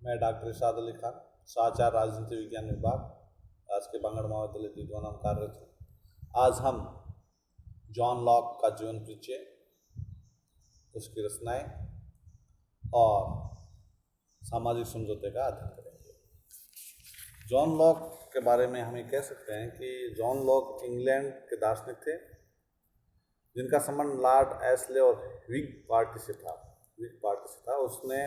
मैं डॉक्टर इरशाद अली खान, समाचार राजनीति विज्ञान विभाग, राजकीय बांगड़ महाविद्यालय दीदवाना में कार्यरत हूँ। आज हम जॉन लॉक का जीवन परिचय, उसकी रचनाएं और सामाजिक समझौते का अध्ययन करेंगे। जॉन लॉक के बारे में हम ये कह सकते हैं कि जॉन लॉक इंग्लैंड के दार्शनिक थे, जिनका संबंध लॉर्ड एस्ले और व्हिग पार्टी से था। उसने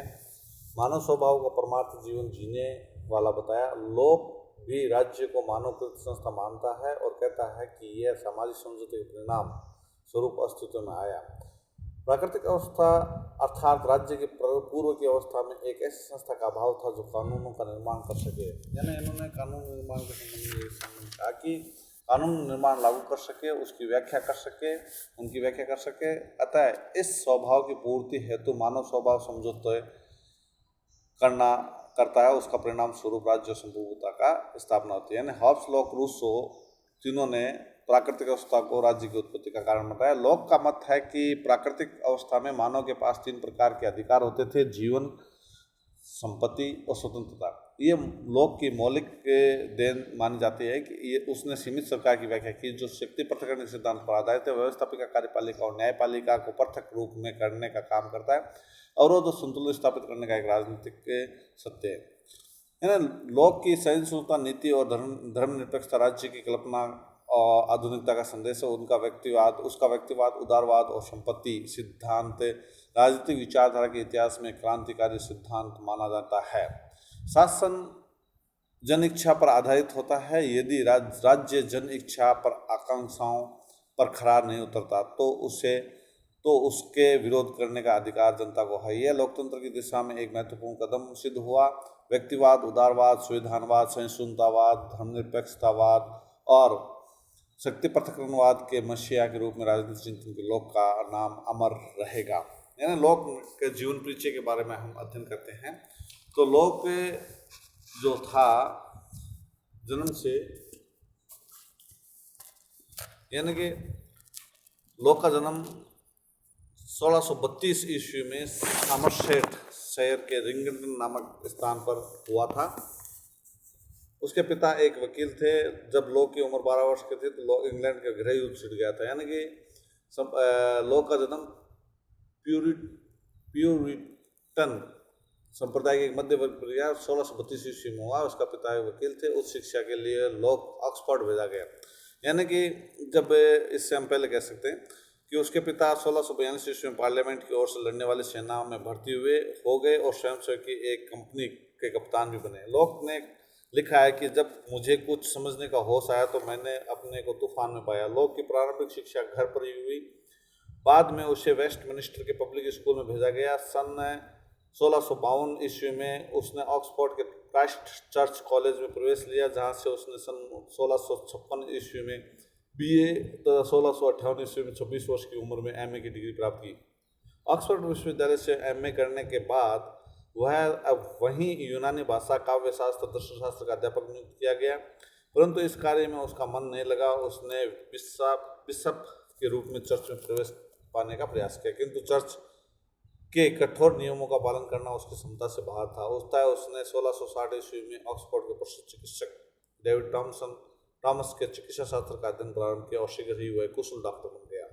मानव स्वभाव का परमार्थ जीवन जीने वाला बताया। लोक भी राज्य को मानवकृत संस्था मानता है और कहता है कि यह सामाजिक समझौते के परिणाम स्वरूप अस्तित्व में आया। प्राकृतिक अवस्था अर्थात राज्य के पूर्व की अवस्था में एक ऐसी संस्था का अभाव था जो कानूनों का निर्माण कर सके। यानी इन्होंने कानून निर्माण के संबंध में कहा कि कानून निर्माण लागू कर सके, उसकी व्याख्या कर सके, उनकी व्याख्या कर सके। अतः इस स्वभाव की पूर्ति हेतु मानव स्वभाव समझौते करता है। उसका परिणाम स्वरूप राज्य संप्रभुता का स्थापना होती है। यानी हॉब्स, लॉक, रूसो तीनों ने प्राकृतिक अवस्था को राज्य की उत्पत्ति का कारण बताया। लॉक का मत है कि प्राकृतिक अवस्था में मानव के पास 3 प्रकार के अधिकार होते थे: जीवन, संपत्ति और स्वतंत्रता। ये लॉक की मौलिक देन मानी जाती है कि ये उसने सीमित सरकार की व्याख्या की, जो शक्ति पृथक्करण के सिद्धांत पर आधारित है। व्यवस्थापिका, कार्यपालिका और न्यायपालिका को पृथक रूप में करने का काम करता है। अवरोध और संतुलन स्थापित करने का एक राजनीतिक सत्य है। लॉक की सहिष्णुता नीति और धर्मनिरपेक्षता राज्य की कल्पना और आधुनिकता का संदेश है। उसका व्यक्तिवाद, उदारवाद और संपत्ति सिद्धांत राजनीतिक विचारधारा के इतिहास में क्रांतिकारी सिद्धांत माना जाता है। शासन जन इच्छा पर आधारित होता है। यदि राज्य जन इच्छा पर आकांक्षाओं पर खरा नहीं उतरता तो उसके विरोध करने का अधिकार जनता को है। यह लोकतंत्र की दिशा में एक महत्वपूर्ण कदम सिद्ध हुआ। व्यक्तिवाद, उदारवाद, संविधानवाद, सहिष्णुतावाद, धर्मनिरपेक्षतावाद और शक्ति पृथक्करणवाद के मसीहा के रूप में राजनीतिक चिंतन के लॉक का नाम अमर रहेगा। यानी लॉक के जीवन परिचय के बारे में हम अध्ययन करते हैं। तो लॉक जो था जन्म से, यानी कि लॉक का जन्म 1632 ईस्वी में समरसेट शहर के रिंगटन नामक स्थान पर हुआ था। उसके पिता एक वकील थे। जब लॉक की उम्र 12 वर्ष की थी तो लॉक इंग्लैंड का गृह युद्ध छिड़ गया था। यानी कि लॉक का जन्म प्यूरिटन संप्रदाय के एक मध्य वर्ग परिवार 1632 ईस्वी में हुआ। उसका पिता एक वकील थे। उच्च शिक्षा के लिए लॉक ऑक्सफोर्ड भेजा गया। यानी कि जब इससे हम पहले कह सकते हैं कि उसके पिता 1642 ईस्वी में पार्लियामेंट की ओर से लड़ने वाली सेना में भर्ती हो गए और स्वयंसेवक की एक कंपनी के कप्तान भी बने। लॉक ने लिखा है कि जब मुझे कुछ समझने का होश आया तो मैंने अपने को तूफान में पाया। लॉक की प्रारंभिक शिक्षा घर पर ही हुई। बाद में उसे वेस्टमिनिस्टर के पब्लिक स्कूल में भेजा गया। सन 1652 ईस्वी में उसने ऑक्सफोर्ड के क्राइस्ट चर्च कॉलेज में प्रवेश लिया, जहाँ से उसने सन 1656 ईस्वी में BA तथा 1658 ईस्वी में 26 वर्ष की उम्र में MA की डिग्री प्राप्त की। ऑक्सफोर्ड विश्वविद्यालय से MA करने के बाद वह अब वहीं यूनानी भाषा, काव्य शास्त्र, दर्शन शास्त्र का अध्यापक नियुक्त किया गया, परंतु इस कार्य में उसका मन नहीं लगा। उसने बिशप के रूप में चर्च में प्रवेश पाने का प्रयास किया, किंतु चर्च के कठोर नियमों का पालन करना उसकी क्षमता से बाहर था। उसने 1660 ईस्वी में ऑक्सफोर्ड के प्रसिद्ध चिकित्सक डेविड टॉमस के चिकित्सा शास्त्र का अध्ययन प्रारंभ किया और शीघ्र ही वह कुशल डॉक्टर बन गया।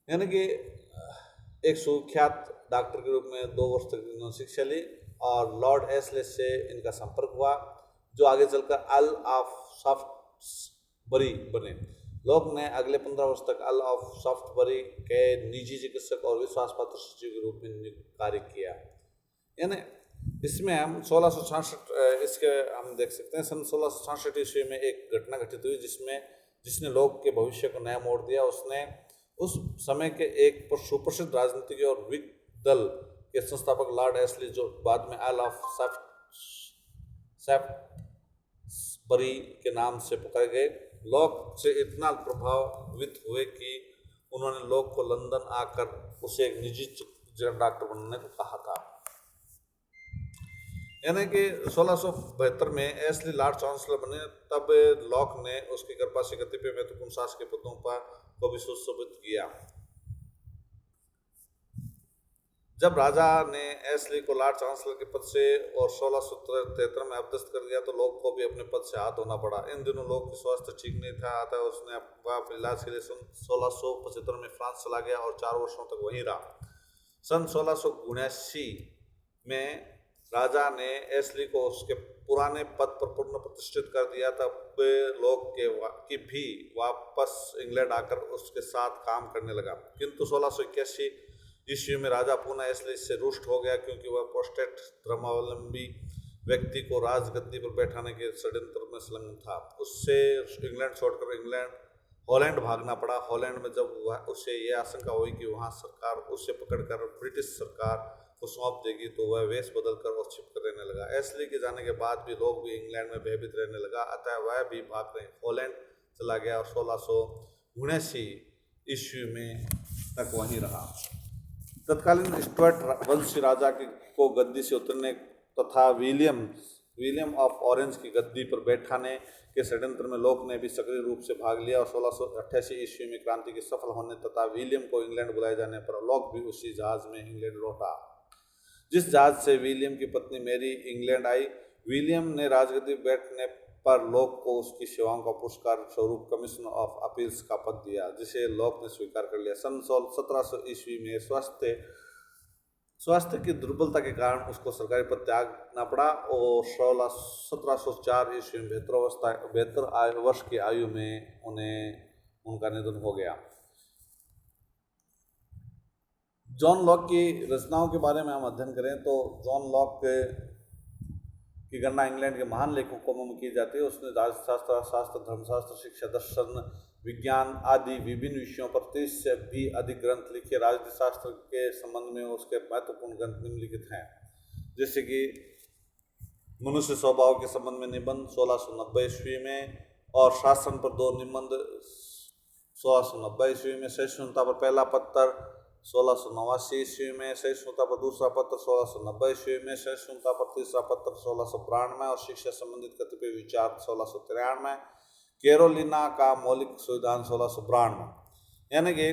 यानी कि एक सुख्यात डॉक्टर के रूप में 2 वर्ष तक इन्होंने शिक्षा ली और लॉर्ड एस्ले से इनका संपर्क हुआ, जो आगे चलकर अर्ल ऑफ सॉफ्टबरी बने। लॉक ने अगले 15 वर्ष तक अर्ल ऑफ सॉफ्टबरी के निजी चिकित्सक और विश्वासपात्र सचिव के रूप में कार्य किया। यानी इसमें हम 1666 इसके हम देख सकते हैं। सन 1666 ईस्वी में एक घटना घटित हुई जिसने लॉक के भविष्य को नया मोड़ दिया। उसने उस समय के एक सुप्रसिद्ध राजनीतिज्ञ और व्हिग दल के संस्थापक लॉर्ड एस्ले, जो बाद में अर्ल ऑफ सॉफ्टबरी के नाम से पुकारे गए, लॉक से इतना प्रभावित हुए कि उन्होंने लॉक को लंदन आकर उसे एक निजी डॉक्टर बनने को कहा था। यानी कि 1672 में एस्ले लॉर्ड चांसलर बने। तब लॉक ने उसकी कृपा से कतिपय महत्वपूर्ण शासकीय पदों पर को भी सुशोभित किया। जब राजा ने एसली को लॉर्ड चांसलर के पद से और 1673 में अपदस्थ कर दिया तो लोग को भी अपने पद से हाथ धोना पड़ा। इन दिनों लोग की स्वास्थ्य ठीक नहीं था, अतः उसने अपने इलाज के लिए सन 1675 में फ्रांस चला गया और 4 वर्षों तक वहीं रहा। सन 1679 में राजा ने एसली को उसके पुराने पद पर पुनः प्रतिष्ठित कर दिया। तब लोग की भी वापस इंग्लैंड आकर उसके साथ काम करने लगा, किंतु 1681 ईस्वी में राजा पुनः एसली से रुष्ट हो गया, क्योंकि वह प्रोटेस्टेंट धर्मावलंबी व्यक्ति को राजगद्दी पर बैठाने के षड्यंत्र में संलग्न था। उससे इंग्लैंड छोड़कर हॉलैंड भागना पड़ा। हॉलैंड में जब उसे यह आशंका हुई कि वहाँ सरकार उसे पकड़कर ब्रिटिश सरकार को सौंप देगी तो वह वेश बदलकर और छिपकर रहने लगा। एसली के जाने के बाद भी लोग भी इंग्लैंड में भयभीत रहने लगा, अतः वह भी भाग कर हॉलैंड चला गया और 1679 ईस्वी में तक वहीं रहा। तत्कालीन स्टुअर्ट वंशी राजा को गद्दी से उतरने तथा विलियम ऑफ ऑरेंज की गद्दी पर बैठाने के षड्यंत्र में लोक ने भी सक्रिय रूप से भाग लिया और 1688 ईस्वी में क्रांति के सफल होने तथा विलियम को इंग्लैंड बुलाए जाने पर लोक भी उसी जहाज में इंग्लैंड लौटा, जिस जहाज से विलियम की पत्नी मैरी इंग्लैंड आई। विलियम ने राजगद्दी बैठने पर लोक को उसकी सेवाओं का पुरस्कार स्वरूप कमिश्नर ऑफ अपील्स का पद दिया, जिसे लोक ने स्वीकार कर लिया। सन 1700 ईस्वी में स्वास्थ्य की दुर्बलता के कारण उसको सरकारी पद त्यागना पड़ा और 1704 ईस्वी में 72 वर्ष की आयु में उनका निधन हो गया। जॉन लॉक की रचनाओं के बारे में हम अध्ययन करें तो जॉन लॉक की गणना इंग्लैंड के महान लेखकों में की जाती है। उसने राजशास्त्र, धर्मशास्त्र, शिक्षा, दर्शन, विज्ञान आदि विभिन्न विषयों पर 30 से भी अधिक ग्रंथ लिखे। राजनीति शास्त्र के संबंध में उसके महत्वपूर्ण ग्रंथ निम्नलिखित हैं, जैसे कि मनुष्य स्वभाव के संबंध में निबंध 1690 ईस्वी में और शासन पर 2 निबंध 1690 ईस्वी में, सहिष्णुता पर पहला पत्र 1689 ईस्वी में, सहिष्णुता पर दूसरा पत्र 1690 ईस्वी में, सहिष्णुता पर तीसरा पत्र 1692 और शिक्षा संबंधित कतिपय विचार 1693, कैरोलिना का मौलिक संविधान 1692। यानी कि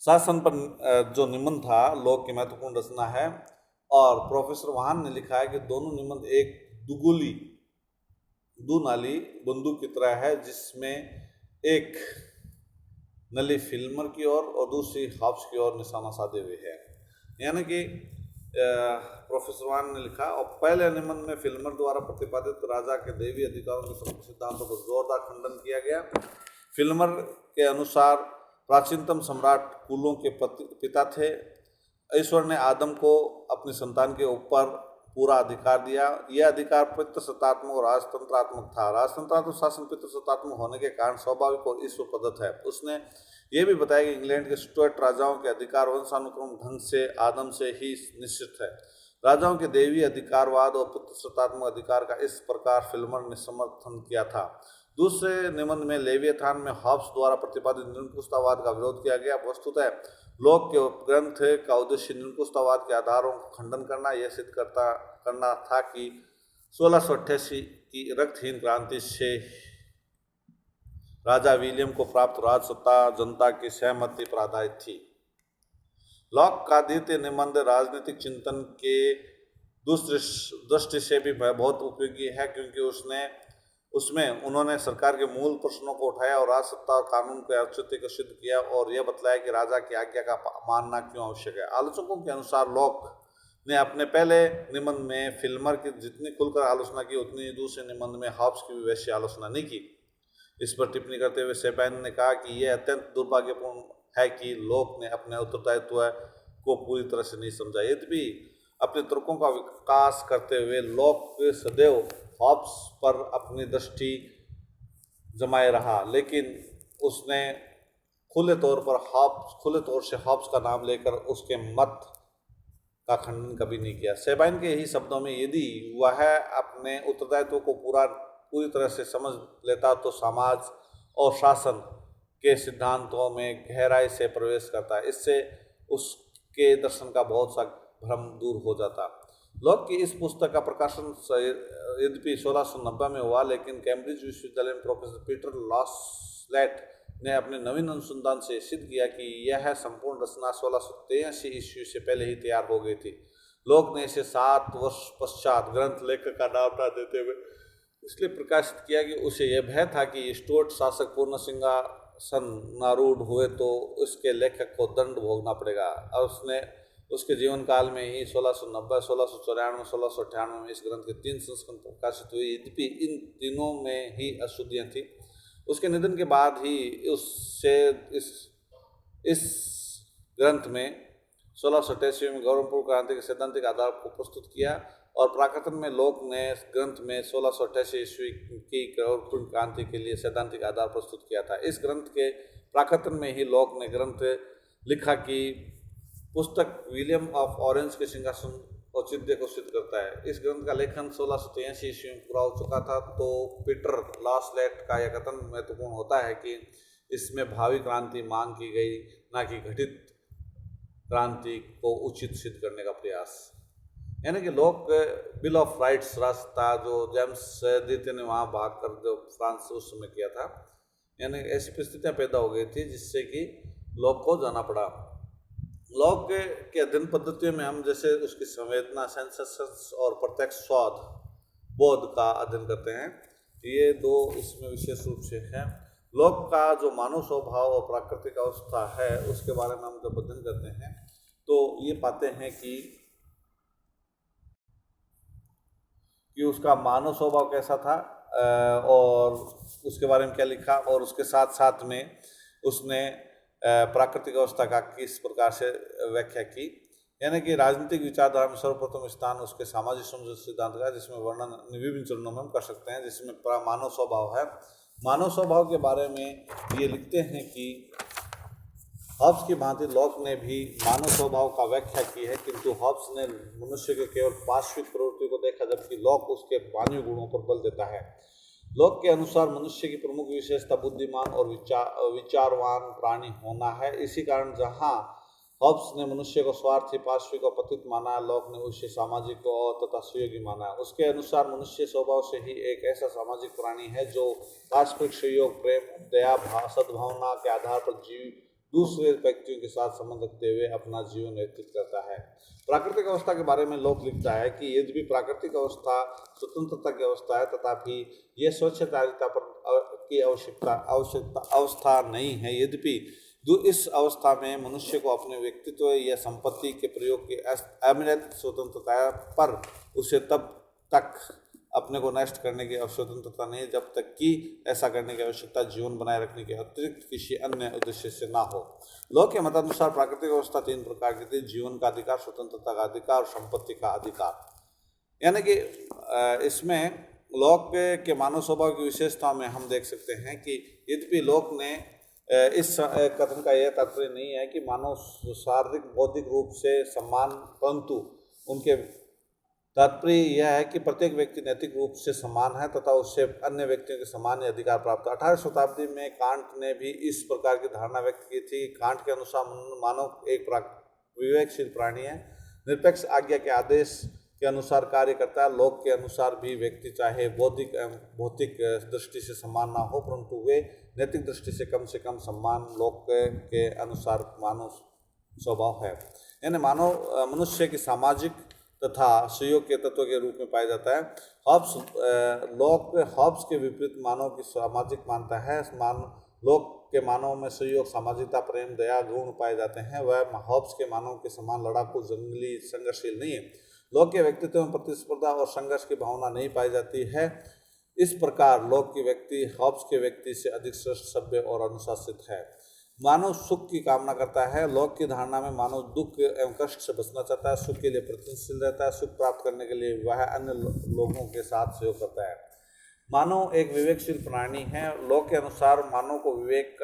शासन पर जो निबंध था लोक की महत्वपूर्ण रचना है। और प्रोफेसर वाहन ने लिखा है कि दोनों निबंध एक दुनाली बंदूक की तरह है, जिसमें एक नली फिल्मर की ओर और दूसरी हॉब्स की ओर निशाना साधे हुए है। यानी कि प्रोफेसर वान ने लिखा, और पहले निबंध में फिल्मर द्वारा प्रतिपादित राजा के दैवीय अधिकारों के सिद्धांतों पर जोरदार खंडन किया गया। फिल्मर के अनुसार प्राचीनतम सम्राट कुलों के पिता थे। ईश्वर ने आदम को अपनी संतान के ऊपर पूरा अधिकार दिया। यह अधिकार पितृसत्तात्मक और राजतंत्रात्मक था। राजतंत्रात्मक शासन पितृसत्तात्मक होने के कारण स्वाभाविक और ईश्वर प्रदत्त है। उसने ये भी बताया कि इंग्लैंड के स्टुअर्ट राजाओं के अधिकार वंशानुक्रम ढंग से आदम से ही निश्चित है। राजाओं के दैवीय अधिकारवाद और पितृसत्तात्मक अधिकार का इस प्रकार फिल्मर ने समर्थन किया था। दूसरे निबंध में लेवियथान में हॉब्स द्वारा प्रतिपादित निरंकुशतावाद का विरोध किया गया। वस्तुतः लोक के ग्रंथ का उद्देश्य निरंकुशतावाद के आधारों का खंडन करना, यह सिद्ध करना था कि 1688 की रक्तहीन क्रांति से राजा विलियम को प्राप्त राजसत्ता जनता की सहमति पर आधारित थी। लॉक का द्वितीय निबंध राजनीतिक चिंतन के दूसरी दृष्टि से भी बहुत उपयोगी है, क्योंकि उसमें उन्होंने सरकार के मूल प्रश्नों को उठाया और राजसत्ता और कानून के औचित्य को सिद्ध किया और यह बतलाया कि राजा की आज्ञा का मानना क्यों आवश्यक है। आलोचकों के अनुसार लॉक ने अपने पहले निबंध में फिल्मर की जितनी खुलकर आलोचना की, उतनी दूसरे निबंध में हॉब्स की भी वैसी आलोचना नहीं की। इस पर टिप्पणी करते हुए सेबैन ने कहा कि यह अत्यंत दुर्भाग्यपूर्ण है कि लोक ने अपने उत्तरदायित्व को पूरी तरह से नहीं समझा। यद्यपि अपने तर्कों का विकास करते हुए लोक सदैव हॉब्स पर अपनी दृष्टि जमाए रहा, लेकिन उसने खुले तौर से हॉब्स का नाम लेकर उसके मत का खंडन कभी नहीं किया। सेबाइन के यही शब्दों में, यदि वह अपने उत्तरदायित्व को पूरी तरह से समझ लेता तो समाज और शासन के सिद्धांतों में गहराई से प्रवेश करता है। इससे उसके दर्शन का बहुत सा भ्रम दूर हो जाता। लॉक की इस पुस्तक का प्रकाशन यद्यपि 1690 में हुआ, लेकिन कैम्ब्रिज विश्वविद्यालय में प्रोफेसर पीटर लॉसलेट ने अपने नवीन अनुसंधान से सिद्ध किया कि यह संपूर्ण रचना 1683 ईस्वी से पहले ही तैयार हो गई थी। लोक ने इसे 7 वर्ष पश्चात ग्रंथ लेखक का नाम न देते हुए इसलिए प्रकाशित किया कि उसे यह भय था कि स्टुअर्ट शासक पूर्ण सिंहासनारूढ़ हुए तो उसके लेखक को दंड भोगना पड़ेगा, और उसके जीवन काल में ही 1690, 1694, 1698 में इस ग्रंथ के 3 संस्करण प्रकाशित हुए। यद्यपि इन तीनों में ही अशुद्धियाँ थी। उसके निधन के बाद ही इस ग्रंथ में 1687 में गौरवपूर्ण क्रांति के सैद्धांतिक आधार को प्रस्तुत किया, और प्राकृतन में लोक ने ग्रंथ में 1688 ईस्वी की गौरवपूर्ण क्रांति के लिए सैद्धांतिक आधार प्रस्तुत किया था। इस ग्रंथ के प्राकृतन में ही लोक ने ग्रंथ लिखा कि पुस्तक विलियम ऑफ ऑरेंज के सिंहासन औचित्य को सिद्ध करता है। इस ग्रंथ का लेखन 1683 ईस्वी में पूरा हो चुका था। तो पीटर लासलेट का यह कथन महत्वपूर्ण होता है कि इसमें भावी क्रांति मांग की गई, ना कि घटित क्रांति को उचित सिद्ध करने का प्रयास। यानी कि लोक बिल ऑफ राइट्स रास्ता जो जेम्स द्वितीय ने वहाँ भाग कर जो फ्रांस उस समय किया था, यानी ऐसी परिस्थितियाँ पैदा हो गई थी जिससे कि लोक को जाना पड़ा। लोक के अध्ययन पद्धतियों में हम जैसे उसकी संवेदना, सेंसेशंस और प्रत्यक्ष स्वाद बोध का अध्ययन करते हैं। ये 2 इसमें विशेष रूप से हैं। लोक का जो मानव स्वभाव और प्राकृतिक अवस्था है उसके बारे में हम जब अध्ययन करते हैं तो ये पाते हैं कि उसका मानव स्वभाव कैसा था और उसके बारे में क्या लिखा, और उसके साथ साथ में उसने प्राकृतिक अवस्था का किस प्रकार से व्याख्या की। यानी कि राजनीतिक विचारधारा में सर्वप्रथम स्थान उसके सामाजिक समझ सिद्धांत का, जिसमें वर्णन विभिन्न चरणों में हम कर सकते हैं, जिसमें मानव स्वभाव है। मानव स्वभाव के बारे में ये लिखते हैं कि हॉब्स की भांति लोक ने भी मानव स्वभाव का व्याख्या की है, किंतु हॉब्स ने मनुष्य के केवल पार्श्विक प्रवृत्ति को देखा, जबकि लोक उसके मानवीय गुणों पर बल देता है। लोक के अनुसार मनुष्य की प्रमुख विशेषता बुद्धिमान और विचारवान प्राणी होना है। इसी कारण जहाँ हॉब्स ने मनुष्य को स्वार्थी, पार्श्विक और पतित माना है, लोक ने उसे सामाजिक और तथा सहयोगी माना है। उसके अनुसार मनुष्य स्वभाव से ही एक ऐसा सामाजिक प्राणी है जो पारस्परिक सहयोग, प्रेम, दया, सद्भावना के आधार पर दूसरे व्यक्तियों के साथ संबंध रखते हुए अपना जीवन व्यतीत करता है। प्राकृतिक अवस्था के बारे में लोक लिखता है कि यदि भी प्राकृतिक अवस्था स्वतंत्रता की अवस्था है, तथापि यह स्वच्छतारिता की अवस्था नहीं है। यद्यपि इस अवस्था में मनुष्य को अपने व्यक्तित्व या संपत्ति के प्रयोग की अमित स्वतंत्रता पर उसे तब तक अपने को नष्ट करने की स्वतंत्रता नहीं जब तक कि ऐसा करने की आवश्यकता जीवन बनाए रखने के अतिरिक्त किसी अन्य उद्देश्य से ना हो। लोक के मतानुसार प्राकृतिक अवस्था 3 प्रकार की थी: जीवन का अधिकार, स्वतंत्रता का अधिकार और संपत्ति का अधिकार। यानी कि इसमें लोक के मानव स्वभाव की विशेषता में हम देख सकते हैं कि यद्यपि लोक ने इस कथन का यह तात्पर्य नहीं है कि मानव शारीरिक बौद्धिक रूप से सम्मान, परंतु उनके तात्पर्य यह है कि प्रत्येक व्यक्ति नैतिक रूप से समान है तथा उससे अन्य व्यक्तियों के समान अधिकार प्राप्त है। 18वीं शताब्दी में कांट ने भी इस प्रकार की धारणा व्यक्त की थी। कांट के अनुसार मानव एक विवेकशील प्राणी है, निरपेक्ष आज्ञा के आदेश के अनुसार कार्य करता है। लोक के अनुसार भी व्यक्ति चाहे बौद्धिक एवं भौतिक दृष्टि से समान ना हो, परंतु वे नैतिक दृष्टि से कम सम्मान लोक के अनुसार मानव स्वभाव है। यानी मानव मनुष्य की सामाजिक तथा सहयोग के तत्व के रूप में पाया जाता है। हॉब्स के विपरीत मानव की सामाजिक मानता है। लोक के मानव में सहयोग, सामाजिकता, प्रेम, दया गुण पाए जाते हैं। वह हॉब्स के मानव के समान लड़ाकू, जंगली, संघर्षशील नहीं है। लोक के व्यक्तित्व में प्रतिस्पर्धा और संघर्ष की भावना नहीं पाई जाती है। इस प्रकार लोक की व्यक्ति हॉब्स के व्यक्ति से अधिक श्रेष्ठ, सभ्य और अनुशासित है। मानव सुख की कामना करता है। लोक की धारणा में मानव दुख एवं कष्ट से बचना चाहता है, सुख के लिए प्रयत्नशील रहता है। सुख प्राप्त करने के लिए वह अन्य लोगों के साथ सहयोग करता है। मानव एक विवेकशील प्राणी है। लोक के अनुसार मानव को विवेक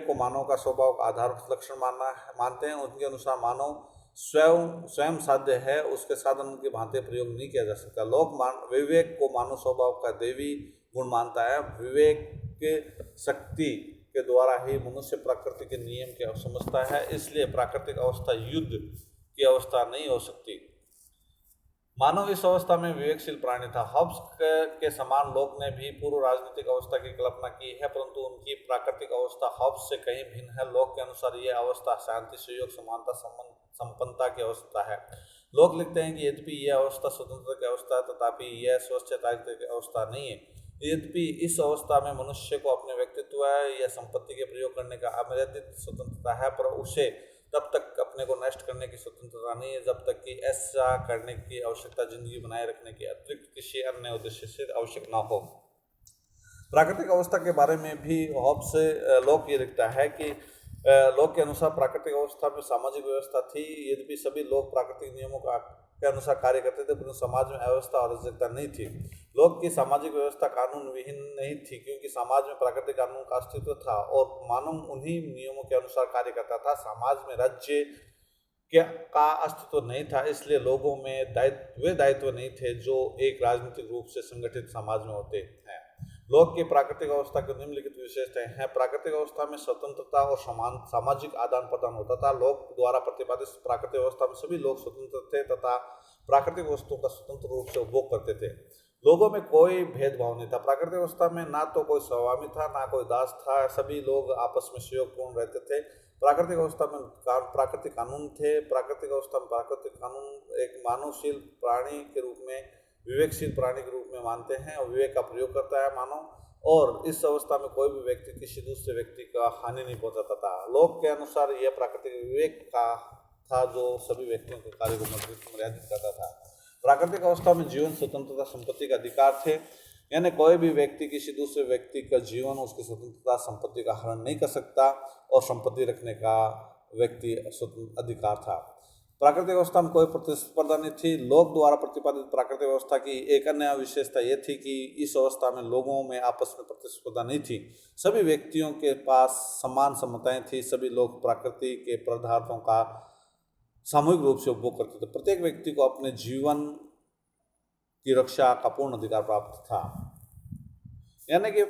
को मानव का स्वभाव का आधार लक्षण मानते हैं। उनके अनुसार मानव स्वयं साध्य है, उसके साधन की भांति प्रयोग नहीं किया जा सकता। लोक विवेक को मानव स्वभाव का देवी गुण मानता है। विवेक के शक्ति के द्वारा ही मनुष्य प्रकृति के नियम को समझता है, इसलिए प्राकृतिक अवस्था युद्ध की अवस्था नहीं हो सकती। मानव इस अवस्था में विवेकशील प्राणी था। हॉब्स के समान लोग ने भी पूर्व राजनीतिक अवस्था की कल्पना की है, परंतु उनकी प्राकृतिक अवस्था हॉब्स से कहीं भिन्न है। लोग के अनुसार यह अवस्था शांति, सहयोग, समानता, संपन्नता की अवस्था है। लोग लिखते हैं कि यद्यपि यह अवस्था स्वतंत्रता की अवस्था है, तथापि यह स्वच्छता की अवस्था नहीं है। यद्यपि इस अवस्था में मनुष्य को अपने व्यक्तित्व या संपत्ति के प्रयोग करने का अमर्यादित स्वतंत्रता है, पर उसे तब तक अपने को नष्ट करने की स्वतंत्रता नहीं है जब तक कि ऐसा करने की आवश्यकता जिंदगी बनाए रखने के अतिरिक्त किसी अन्य उद्देश्य से आवश्यक ना हो। प्राकृतिक अवस्था के बारे में भी हॉब्स से लोक ये लिखता है कि लोक के अनुसार प्राकृतिक अवस्था में सामाजिक व्यवस्था थी। यद्यपि सभी लोग प्राकृतिक नियमों के अनुसार कार्य करते थे, परंतु समाज में अव्यवस्था और अराजकता नहीं थी। लोक की सामाजिक व्यवस्था कानून विहीन नहीं थी, क्योंकि समाज में प्राकृतिक कानून का अस्तित्व था और मानव उन्हीं नियमों के अनुसार कार्य करता था। समाज में राज्य का अस्तित्व नहीं था, इसलिए लोगों में दायित्व नहीं थे जो एक राजनीतिक रूप से संगठित समाज में होते हैं। लोक की प्राकृतिक अवस्था की निम्नलिखित विशेषताएं हैं। प्राकृतिक अवस्था में स्वतंत्रता और समान सामाजिक आदान प्रदान होता था। लोक द्वारा प्रतिपादित प्राकृतिक अवस्था में सभी लोग स्वतंत्र थे तथा प्राकृतिक वस्तुओं का स्वतंत्र रूप से उपभोग करते थे। लोगों में कोई भेदभाव नहीं था। प्राकृतिक अवस्था में ना तो कोई स्वामी था, ना कोई दास था। सभी लोग आपस में सहयोगपूर्ण रहते थे। प्राकृतिक अवस्था में प्राकृतिक कानून थे। प्राकृतिक अवस्था में प्राकृतिक कानून एक मानवशील प्राणी के रूप में, विवेकशील प्राणी के रूप में मानते हैं और विवेक का प्रयोग करता है मानव। और इस अवस्था में कोई भी व्यक्ति किसी दूसरे व्यक्ति का हानि नहीं पहुंचाता था। लोक के अनुसार यह प्राकृतिक विवेक का था जो सभी व्यक्तियों के कार्य को मर्यादित करता था। प्राकृतिक अवस्था में जीवन, स्वतंत्रता, संपत्ति का अधिकार थे, यानी कोई भी व्यक्ति किसी दूसरे व्यक्ति का जीवन, उसकी स्वतंत्रता, संपत्ति का हरण नहीं कर सकता और संपत्ति रखने का व्यक्ति स्वतंत्र अधिकार था। प्राकृतिक अवस्था में कोई प्रतिस्पर्धा नहीं थी। लोक द्वारा प्रतिपादित प्राकृतिक अवस्था की एक अन्य विशेषता यह थी कि इस अवस्था में लोगों में आपस में प्रतिस्पर्धा नहीं थी। सभी व्यक्तियों के पास समान क्षमताएं थी। सभी लोग प्रकृति के पदार्थों का सामूहिक रूप से उपभोग करते थे। प्रत्येक व्यक्ति को अपने जीवन की रक्षा का पूर्ण अधिकार प्राप्त था। यानी कि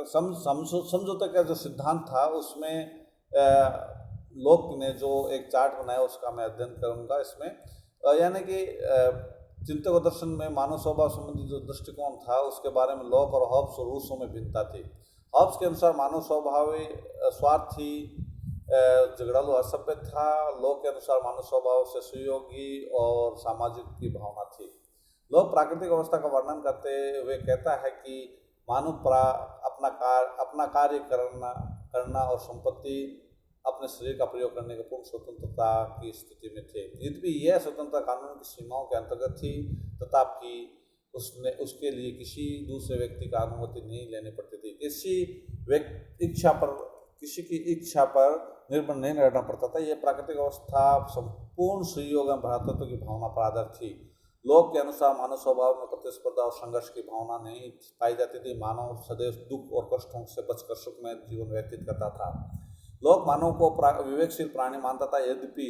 समझौते का जो सिद्धांत था उसमें लोक ने जो एक चार्ट बनाया उसका मैं अध्ययन करूंगा इसमें। यानी कि चिंतक और दर्शन में मानव स्वभाव संबंधी जो दृष्टिकोण था उसके बारे में लोक और हॉब्स और रूसो में भिन्नता थी। हॉब्स के अनुसार मानव स्वभाव स्वार्थी, झगड़ालू, असभ्य था। लोक के अनुसार मानव स्वभाव से सहयोगी और सामाजिक की भावना थी। लोक प्राकृतिक अवस्था का वर्णन करते हुए कहता है कि मानव अपना कार्य करना और संपत्ति, अपने शरीर का प्रयोग करने की पूर्ण स्वतंत्रता की स्थिति में थे। यद्यपि यह स्वतंत्रता कानून की सीमाओं के अंतर्गत थी, तथापि उसके लिए किसी दूसरे व्यक्ति का अनुमति नहीं लेनी पड़ती थी। किसी की इच्छा पर निर्भर नहीं रहना पड़ता था। यह प्राकृतिक अवस्था संपूर्ण सहयोग एवं भ्रातृत्व की भावना पर आधारित थी। लोक के अनुसार मानव स्वभाव में प्रतिस्पर्धा और संघर्ष की भावना नहीं पाई जाती थी। मानव सदैव दुख और कष्टों से बचकर सुखमय जीवन व्यतीत करता था। लोक मानव को विवेकशील प्राणी मानता था। यद्यपि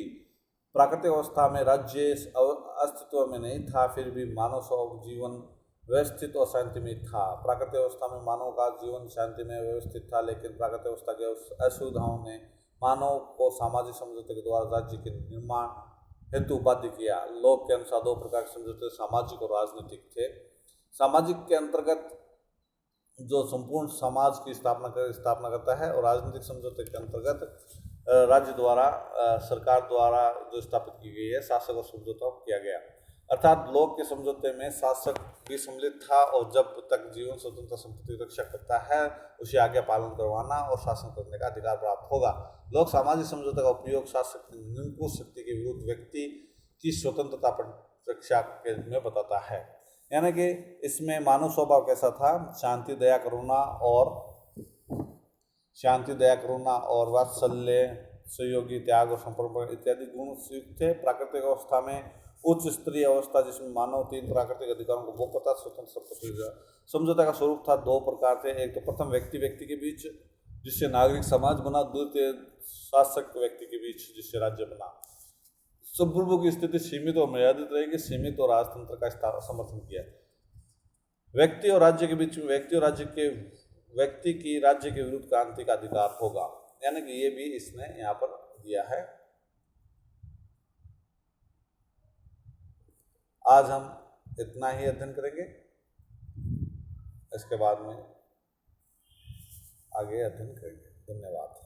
प्राकृतिक अवस्था में राज्य अस्तित्व में नहीं था, फिर भी मानव जीवन व्यवस्थित और शांतिमय था। प्राकृतिक अवस्था में मानव का जीवन शांति में व्यवस्थित था, लेकिन प्राकृतिक अवस्था की असुविधाओं ने मानव को सामाजिक समझौते के द्वारा राज्य के निर्माण हेतु बाध्य किया। लोक के अनुसार दो प्रकार के समझौते सामाजिक और राजनीतिक थे। सामाजिक के अंतर्गत जो संपूर्ण समाज की स्थापना करता है, और राजनीतिक समझौते के अंतर्गत राज्य द्वारा, सरकार द्वारा जो स्थापित की गई है, शासक और समझौता किया गया। अर्थात लोक के समझौते में शासक भी सम्मिलित था और जब तक जीवन, स्वतंत्रता, संपत्ति की रक्षा करता है उसे आज्ञा पालन करवाना और शासन करने का अधिकार प्राप्त होगा। लोक सामाजिक समझौते का उपयोग शासक की निरंकुश शक्ति के विरुद्ध व्यक्ति की स्वतंत्रता पर रक्षा के में बताता है। यानी कि इसमें मानव स्वभाव कैसा था? शांति, दया, करुणा और वात्सल्य, सहयोगी, त्याग और समर्पण इत्यादि गुण युक्त थे। प्राकृतिक अवस्था में उच्च स्तरीय अवस्था जिसमें मानव 3 प्राकृतिक अधिकारों को भोग करता, स्वतंत्र समझौता का स्वरूप था 2 प्रकार थे। एक तो प्रथम व्यक्ति के बीच जिससे नागरिक समाज बना, द्वितीय शासक व्यक्ति के बीच जिससे राज्य बना। संप्रभु की स्थिति सीमित और मर्यादित रहेगी। सीमित और राजतंत्र का समर्थन किया। व्यक्ति और राज्य के बीच में व्यक्ति की राज्य के विरुद्ध क्रांति का अधिकार होगा। यानी कि ये भी इसने यहाँ पर दिया है। आज हम इतना ही अध्ययन करेंगे, इसके बाद में आगे अध्ययन करेंगे। धन्यवाद।